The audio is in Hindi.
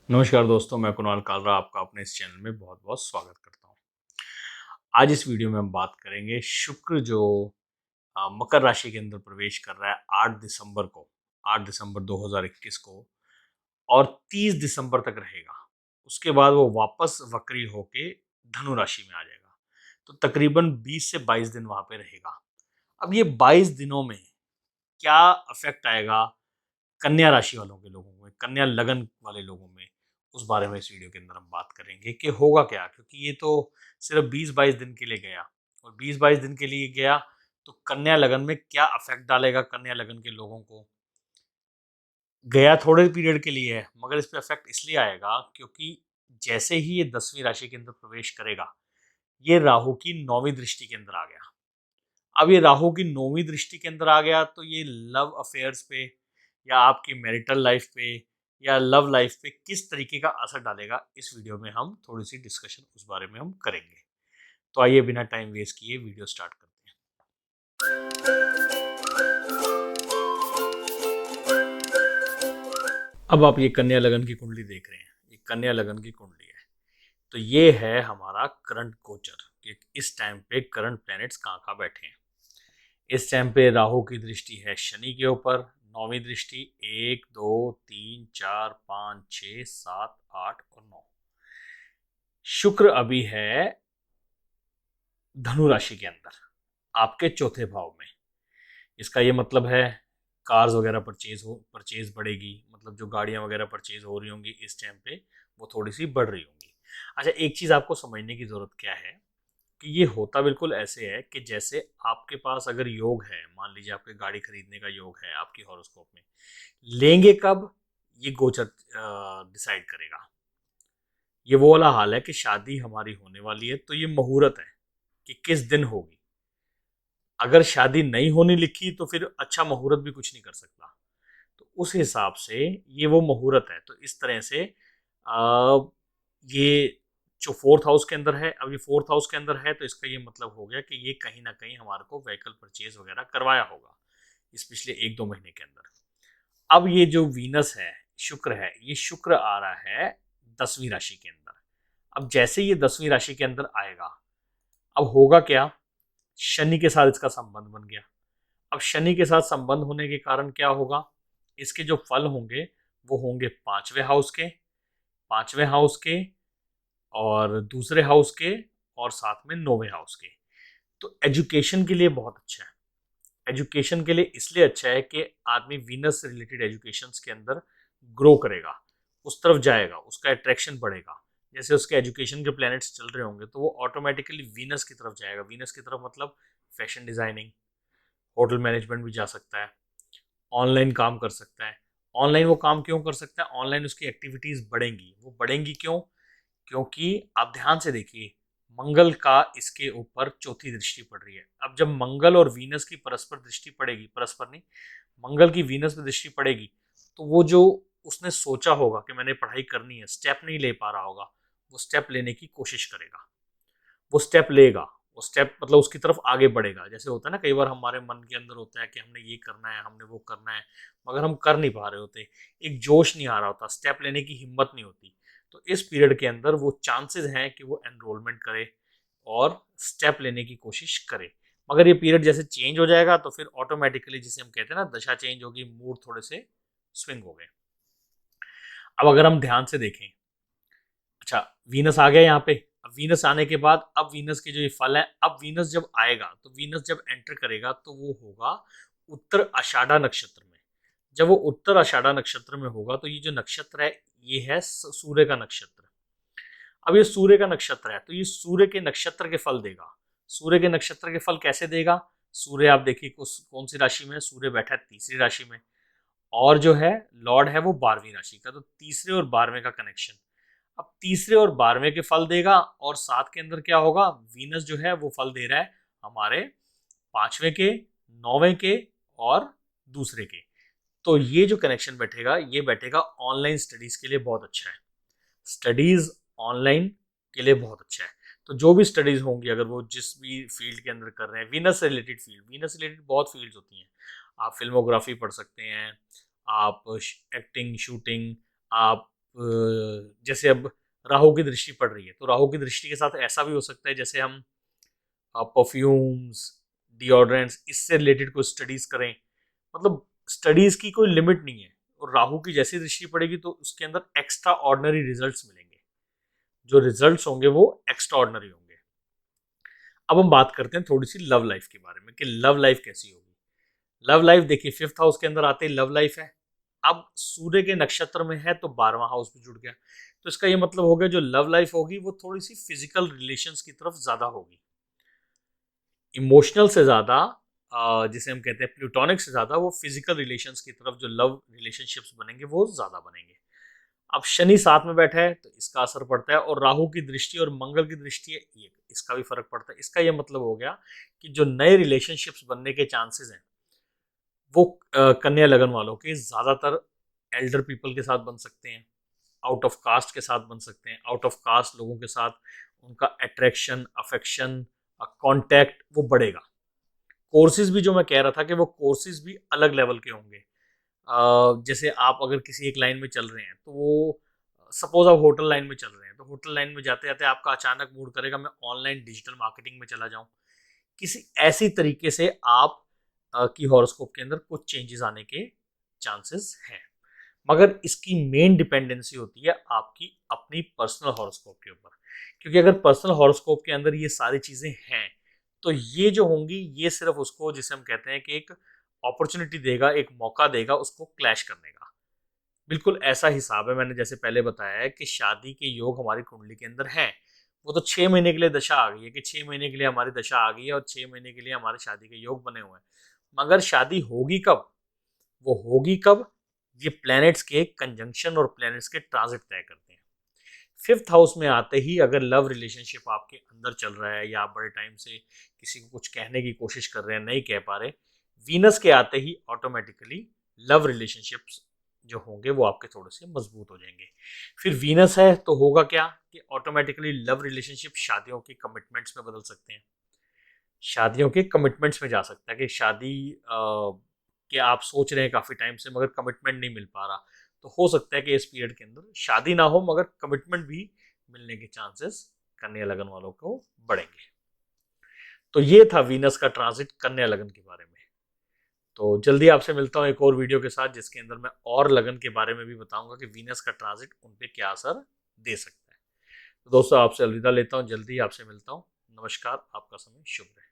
नमस्कार दोस्तों, मैं कुणाल कालरा आपका अपने इस चैनल में बहुत-बहुत स्वागत करता हूँ। आज इस वीडियो में हम बात करेंगे शुक्र जो मकर राशि के अंदर प्रवेश कर रहा है 8 दिसंबर को, 8 दिसंबर 2021 को और 30 दिसंबर तक रहेगा। उसके बाद वो वापस वक्री होके धनु राशि में आ जाएगा। तो तकरीबन 20 से 22 दिन वहाँ पे रहेगा। अब ये 22 दिनों में क्या इफ़ेक्ट आएगा कन्या राशि वालों के लोगों में, कन्या लगन वाले लोगों में, उस बारे में इस वीडियो के अंदर हम बात करेंगे कि होगा क्या? क्योंकि ये तो सिर्फ़ 20-22 दिन के लिए गया और 20-22 दिन के लिए गया, तो कन्या लगन में क्या इफ़ेक्ट डालेगा कन्या लगन के लोगों को? गया थोड़े पीरियड के लिए है, मगर इस पे इफ़ेक्ट इसलिए आएगा क्योंकि जैसे ही ये 10वीं राशि के अंदर प्रवेश करेगा, ये राहु की 9वीं दृष्टि के अंदर आ गया। अब ये राहु की 9वीं दृष्टि के अंदर आ गया तो ये लव अफेयर्स पे या आपकी मैरिटल लाइफ पे या लव लाइफ पे किस तरीके का असर डालेगा, इस वीडियो में हम थोड़ी सी डिस्कशन उस बारे में हम करेंगे। तो आइए बिना टाइम वेस्ट किए वीडियो स्टार्ट करते हैं। अब आप ये कन्या लगन की कुंडली देख रहे हैं, ये कन्या लगन की कुंडली है। तो ये है हमारा करंट गोचर कि इस टाइम पे करंट प्लैनेट्स कहाँ कहाँ बैठे हैं। इस टाइम पे राहु की दृष्टि है शनि के ऊपर, 9वीं दृष्टि 1 2 3 4 5 6 7 8 और 9। शुक्र अभी है धनु राशि के अंदर आपके चौथे भाव में। इसका ये मतलब है कार्स वगैरह परचेज बढ़ेगी, मतलब जो गाड़ियां वगैरह परचेज हो रही होंगी इस टाइम पे वो थोड़ी सी बढ़ रही होंगी। अच्छा, एक चीज आपको समझने की जरूरत क्या है कि ये होता बिल्कुल ऐसे है कि जैसे आपके पास अगर योग है, मान लीजिए आपके गाड़ी खरीदने का योग है आपकी हॉरोस्कोप में, लेंगे कब ये गोचर डिसाइड करेगा। ये वो वाला हाल है कि शादी हमारी होने वाली है तो ये मुहूर्त है कि किस दिन होगी। अगर शादी नहीं होनी लिखी तो फिर अच्छा मुहूर्त भी कुछ नहीं कर सकता। तो उस हिसाब से ये वो मुहूर्त है। तो इस तरह से आ, ये जो फोर्थ हाउस के अंदर है, अब ये फोर्थ हाउस के अंदर है तो इसका ये मतलब हो गया कि ये कहीं ना कहीं हमारे को व्हीकल परचेज वगैरह करवाया होगा इस पिछले 1-2 महीने के अंदर। अब ये जो वीनस है, शुक्र है, ये शुक्र आ रहा है 10वीं राशि के अंदर। अब जैसे ये 10वीं राशि के अंदर आएगा, अब होगा क्या, शनि के साथ इसका संबंध बन गया। अब शनि के साथ संबंध होने के कारण क्या होगा, इसके जो फल होंगे वो होंगे 5वें हाउस के और दूसरे हाउस के और साथ में 9वें हाउस के। तो एजुकेशन के लिए बहुत अच्छा है। एजुकेशन के लिए इसलिए अच्छा है कि आदमी वीनस से रिलेटेड एजुकेशन के अंदर ग्रो करेगा, उस तरफ जाएगा, उसका अट्रैक्शन बढ़ेगा। जैसे उसके एजुकेशन के प्लैनेट्स चल रहे होंगे तो वो ऑटोमेटिकली वीनस की तरफ जाएगा। वीनस की तरफ मतलब फैशन डिजाइनिंग, होटल मैनेजमेंट भी जा सकता है, ऑनलाइन काम कर सकता है। ऑनलाइन वो काम क्यों कर सकता है, ऑनलाइन उसकी एक्टिविटीज बढ़ेंगी। वो बढ़ेंगी क्यों, क्योंकि आप ध्यान से देखिए, मंगल का इसके ऊपर चौथी दृष्टि पड़ रही है। अब जब मंगल और वीनस की परस्पर दृष्टि पड़ेगी, परस्पर नहीं, मंगल की वीनस पे दृष्टि पड़ेगी, तो वो जो उसने सोचा होगा कि मैंने पढ़ाई करनी है, स्टेप नहीं ले पा रहा होगा, वो स्टेप लेने की कोशिश करेगा, वो स्टेप लेगा, वो स्टेप मतलब उसकी तरफ आगे बढ़ेगा। जैसे होता है ना, कई बार हमारे मन के अंदर होता है कि हमने ये करना है, हमने वो करना है, मगर हम कर नहीं पा रहे होते, एक जोश नहीं आ रहा होता, स्टेप लेने की हिम्मत नहीं होती। तो इस पीरियड के अंदर वो चांसेस हैं कि वो एनरोलमेंट करे और स्टेप लेने की कोशिश करे। मगर ये पीरियड जैसे चेंज हो जाएगा तो फिर ऑटोमेटिकली, जिसे हम कहते हैं ना, दशा चेंज होगी, मूड थोड़े से स्विंग हो गए। अब अगर हम ध्यान से देखें, अच्छा, वीनस आ गया यहाँ पे। अब वीनस आने के बाद अब वीनस के जो ये फल है, अब वीनस जब आएगा तो वीनस जब एंटर करेगा तो वो होगा उत्तर आषाढ़ा नक्षत्र में। जब वो उत्तर आषाढ़ा नक्षत्र में होगा तो ये जो नक्षत्र है ये है सूर्य का नक्षत्र। अब ये सूर्य का नक्षत्र है तो ये सूर्य के नक्षत्र के फल देगा। सूर्य के नक्षत्र के फल कैसे देगा, सूर्य आप देखिए कौन सी राशि में है, सूर्य बैठा है तीसरी राशि में, और जो है लॉर्ड है वो 12वीं राशि का। तो तीसरे और 12वें का कनेक्शन, अब तीसरे और 12वें के फल देगा। और साथ के अंदर क्या होगा, वीनस जो है वो फल दे रहा है हमारे 5वें के, 9वें के और दूसरे के। तो ये जो कनेक्शन बैठेगा ये बैठेगा ऑनलाइन स्टडीज के लिए बहुत अच्छा है। स्टडीज ऑनलाइन के लिए बहुत अच्छा है। तो जो भी स्टडीज होंगी, अगर वो जिस भी फील्ड के अंदर कर रहे हैं, वीनस से रिलेटेड फील्ड, वीनस से रिलेटेड बहुत फील्ड्स होती हैं। आप फिल्मोग्राफी पढ़ सकते हैं, आप एक्टिंग, शूटिंग, आप जैसे अब राहु की दृष्टि पड़ रही है, तो राहु की दृष्टि के साथ ऐसा भी हो सकता है जैसे हम परफ्यूम्स, डिओड्रेंट्स, इससे रिलेटेड कोई स्टडीज करें। मतलब स्टडीज की कोई लिमिट नहीं है, और राहु की जैसी दृष्टि पड़ेगी तो उसके अंदर एक्स्ट्रा ऑर्डिनरी रिजल्ट्स मिलेंगे। जो रिजल्ट्स होंगे वो एक्स्ट्रा ऑर्डिनरी होंगे। अब हम बात करते हैं थोड़ी सी लव लाइफ के बारे में कि लव लाइफ कैसी होगी। लव लाइफ देखिए, फिफ्थ हाउस के अंदर आते ही लव लाइफ है। अब सूर्य के नक्षत्र में है तो 12वां हाउस भी जुड़ गया, तो इसका ये मतलब हो गया जो लव लाइफ होगी वो थोड़ी सी फिजिकल रिलेशंस की तरफ ज्यादा होगी। इमोशनल से ज्यादा, जिसे हम कहते हैं प्लूटोनिक से ज्यादा, वो फिजिकल रिलेशंस की तरफ जो लव रिलेशनशिप्स बनेंगे वो ज्यादा बनेंगे। अब शनि साथ में बैठा है तो इसका असर पड़ता है, और राहु की दृष्टि और मंगल की दृष्टि है, ये इसका भी फर्क पड़ता है। इसका ये मतलब हो गया कि जो नए रिलेशनशिप्स बनने के चांसेस हैं वो कन्या लगन वालों के ज्यादातर एल्डर पीपल के साथ बन सकते हैं, आउट ऑफ कास्ट के साथ बन सकते हैं। आउट ऑफ कास्ट लोगों के साथ उनका अट्रैक्शन, अफेक्शन, कांटेक्ट वो बढ़ेगा। कोर्सेज भी जो मैं कह रहा था कि वो कोर्सेज भी अलग लेवल के होंगे। जैसे आप अगर किसी एक लाइन में चल रहे हैं तो वो, सपोज आप होटल लाइन में चल रहे हैं तो होटल लाइन में जाते जाते आपका अचानक मूड करेगा मैं ऑनलाइन डिजिटल मार्केटिंग में चला जाऊं। किसी ऐसी तरीके से आप की हॉरोस्कोप के अंदर कुछ चेंजेस आने के चांसेस हैं, मगर इसकी मेन डिपेंडेंसी होती है आपकी अपनी पर्सनल हॉरोस्कोप के ऊपर। क्योंकि अगर पर्सनल हॉरोस्कोप के अंदर ये सारी चीजें हैं तो ये जो होंगी ये सिर्फ उसको, जिसे हम कहते हैं कि एक अपॉर्चुनिटी देगा, एक मौका देगा उसको क्लैश करने का। बिल्कुल ऐसा हिसाब है, मैंने जैसे पहले बताया है कि शादी के योग हमारी कुंडली के अंदर हैं। वो तो 6 महीने के लिए दशा आ गई है कि 6 महीने के लिए हमारी दशा आ गई है और 6 महीने के लिए हमारे शादी के योग बने हुए हैं। मगर शादी होगी कब, वो होगी कब, ये प्लैनेट्स के कंजंक्शन और प्लैनेट्स के ट्रांजिट तय करते हैं। फिफ्थ हाउस में आते ही अगर लव रिलेशनशिप आपके अंदर चल रहा है या आप बड़े टाइम से किसी को कुछ कहने की कोशिश कर रहे हैं, नहीं कह पा रहे, वीनस के आते ही ऑटोमेटिकली लव रिलेशनशिप्स जो होंगे वो आपके थोड़े से मजबूत हो जाएंगे। फिर वीनस है तो होगा क्या कि ऑटोमेटिकली लव रिलेशनशिप शादियों के कमिटमेंट्स में बदल सकते हैं, शादियों के कमिटमेंट्स में जा सकता है कि शादी कि आप सोच रहे हैं काफ़ी टाइम से मगर कमिटमेंट नहीं मिल पा रहा, तो हो सकता है कि इस पीरियड के अंदर शादी ना हो मगर कमिटमेंट भी मिलने के चांसेस कन्या लगन वालों को बढ़ेंगे। तो ये था वीनस का ट्रांजिट कन्या लगन के बारे में। तो जल्दी आपसे मिलता हूँ एक और वीडियो के साथ जिसके अंदर मैं और लगन के बारे में भी बताऊंगा कि वीनस का ट्रांजिट उन पर क्या असर दे सकता है। तो दोस्तों आपसे अलविदा लेता हूँ, जल्दी आपसे मिलता हूँ। नमस्कार, आपका समय शुभ रहे।